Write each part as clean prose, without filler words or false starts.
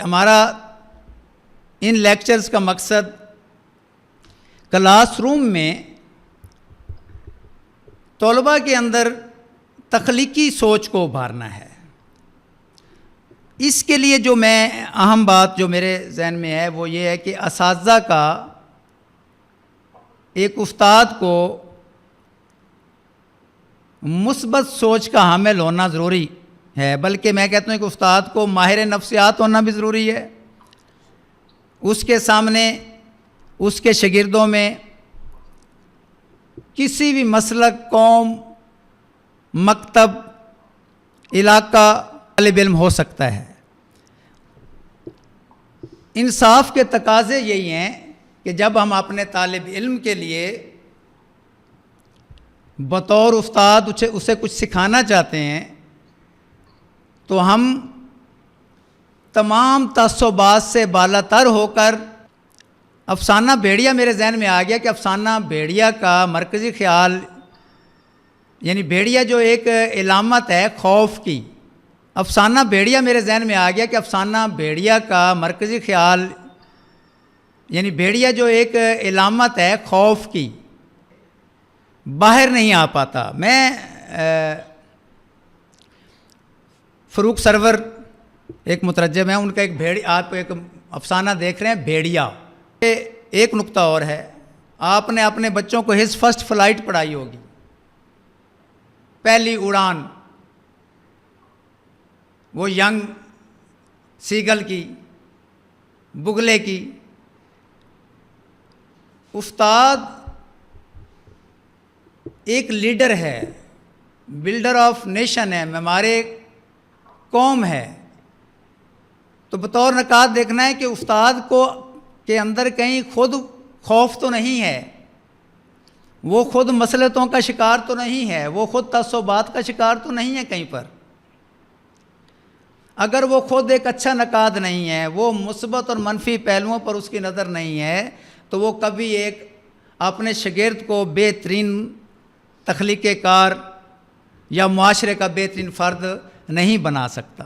ہمارا ان لیکچرز کا مقصد کلاس روم میں طلباء کے اندر تخلیقی سوچ کو ابھارنا ہے۔ اس کے لیے جو میں اہم بات جو میرے ذہن میں ہے وہ یہ ہے کہ اساتذہ کا ایک استاد کو مثبت سوچ کا حامل ہونا ضروری ہے، بلکہ میں کہتا ہوں کہ استاد کو ماہر نفسیات ہونا بھی ضروری ہے۔ اس کے سامنے اس کے شاگردوں میں کسی بھی مسلک، قوم، مکتب، علاقہ طالب علم ہو سکتا ہے۔ انصاف کے تقاضے یہی ہیں کہ جب ہم اپنے طالب علم کے لیے بطور استاد اسے کچھ سکھانا چاہتے ہیں تو ہم تمام تعصبات سے بالا تر ہو کر، افسانہ بھیڑیا میرے ذہن میں آ گیا کہ افسانہ بھیڑیا کا مرکزی خیال، یعنی بھیڑیا جو ایک علامت ہے خوف کی، افسانہ بھیڑیا میرے ذہن میں آ گیا کہ افسانہ بھیڑیا کا مرکزی خیال، یعنی بھیڑیا جو ایک علامت ہے خوف کی، باہر نہیں آ پاتا۔ میں فروخ سرور ایک مترجم ہے، ان کا آپ ایک افسانہ دیکھ رہے ہیں بھیڑیا۔ ایک نقطہ اور ہے، آپ نے اپنے بچوں کو ہز فرسٹ فلائٹ پڑھائی ہوگی، پہلی اڑان، وہ ینگ سیگل کی، بگلے کی۔ استاد ایک لیڈر ہے، بلڈر آف نیشن ہے، ہمارے قوم ہے، تو بطور نکات دیکھنا ہے کہ استاد کے اندر کہیں خود خوف تو نہیں ہے، وہ خود مصلحتوں کا شکار تو نہیں ہے، وہ خود تعصبات کا شکار تو نہیں ہے کہیں پر۔ اگر وہ خود ایک اچھا نقاد نہیں ہے، وہ مثبت اور منفی پہلوؤں پر اس کی نظر نہیں ہے، تو وہ کبھی ایک اپنے شاگرد کو بہترین تخلیق کار یا معاشرے کا بہترین فرد نہیں بنا سکتا۔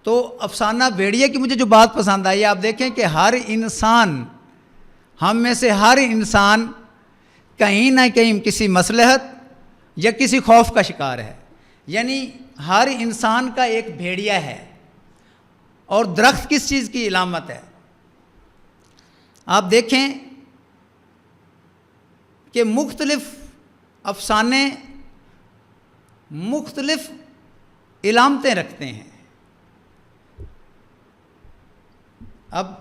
تو افسانہ بھیڑیا کی مجھے جو بات پسند آئی، آپ دیکھیں کہ ہر انسان، ہم میں سے ہر انسان کہیں نہ کہیں کسی مصلحت یا کسی خوف کا شکار ہے، یعنی ہر انسان کا ایک بھیڑیا ہے۔ اور درخت کس چیز کی علامت ہے؟ آپ دیکھیں کہ مختلف افسانے مختلف علامتیں رکھتے ہیں۔ اب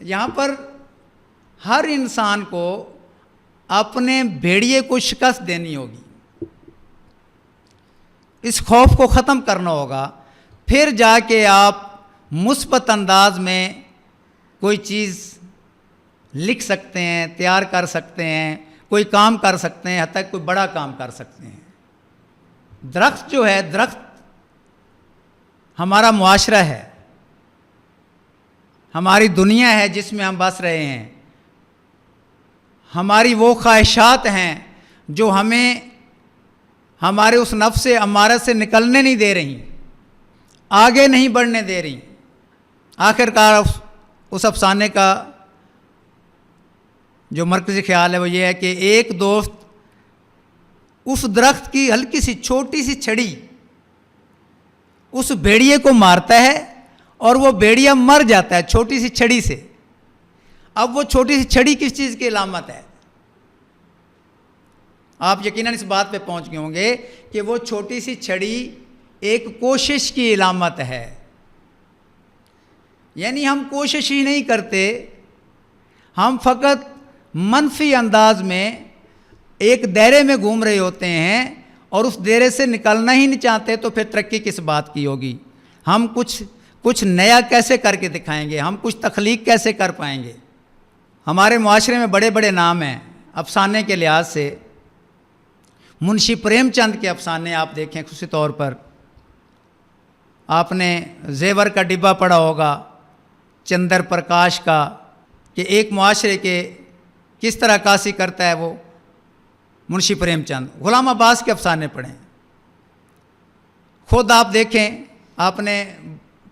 یہاں پر ہر انسان کو اپنے بھیڑیے کو شکست دینی ہوگی، اس خوف کو ختم کرنا ہوگا، پھر جا کے آپ مثبت انداز میں کوئی چیز لکھ سکتے ہیں، تیار کر سکتے ہیں، کوئی کام کر سکتے ہیں، حتیٰ کوئی بڑا کام کر سکتے ہیں۔ درخت جو ہے، درخت ہمارا معاشرہ ہے، ہماری دنیا ہے جس میں ہم بس رہے ہیں، ہماری وہ خواہشات ہیں جو ہمیں ہمارے اس نفس امارہ سے نکلنے نہیں دے رہی، آگے نہیں بڑھنے دے رہی۔ آخر کار اس افسانے کا جو مرکزی خیال ہے وہ یہ ہے کہ ایک دوست اس درخت کی ہلکی سی چھوٹی سی چھڑی اس بھیڑیے کو مارتا ہے اور وہ بھیڑیا مر جاتا ہے چھوٹی سی چھڑی سے۔ اب وہ چھوٹی سی چھڑی کس چیز کی علامت ہے؟ آپ یقیناً اس بات پہ پہنچ گئے ہوں گے کہ وہ چھوٹی سی چھڑی ایک کوشش کی علامت ہے، یعنی ہم کوشش ہی نہیں کرتے، ہم فقط منفی انداز میں ایک دائرے میں گھوم رہے ہوتے ہیں اور اس دائرے سے نکلنا ہی نہیں چاہتے، تو پھر ترقی کس بات کی ہوگی؟ ہم کچھ نیا کیسے کر کے دکھائیں گے؟ ہم کچھ تخلیق کیسے کر پائیں گے؟ ہمارے معاشرے میں بڑے بڑے نام ہیں افسانے کے لحاظ سے۔ منشی پریم چند کے افسانے آپ دیکھیں، خصوصی طور پر آپ نے زیور کا ڈبہ پڑھا ہوگا چندر پرکاش کا، کہ ایک معاشرے کے کس طرح عکاسی کرتا ہے وہ منشی پریم چند۔ غلام عباس کے افسانے پڑھیں، خود آپ دیکھیں، آپ نے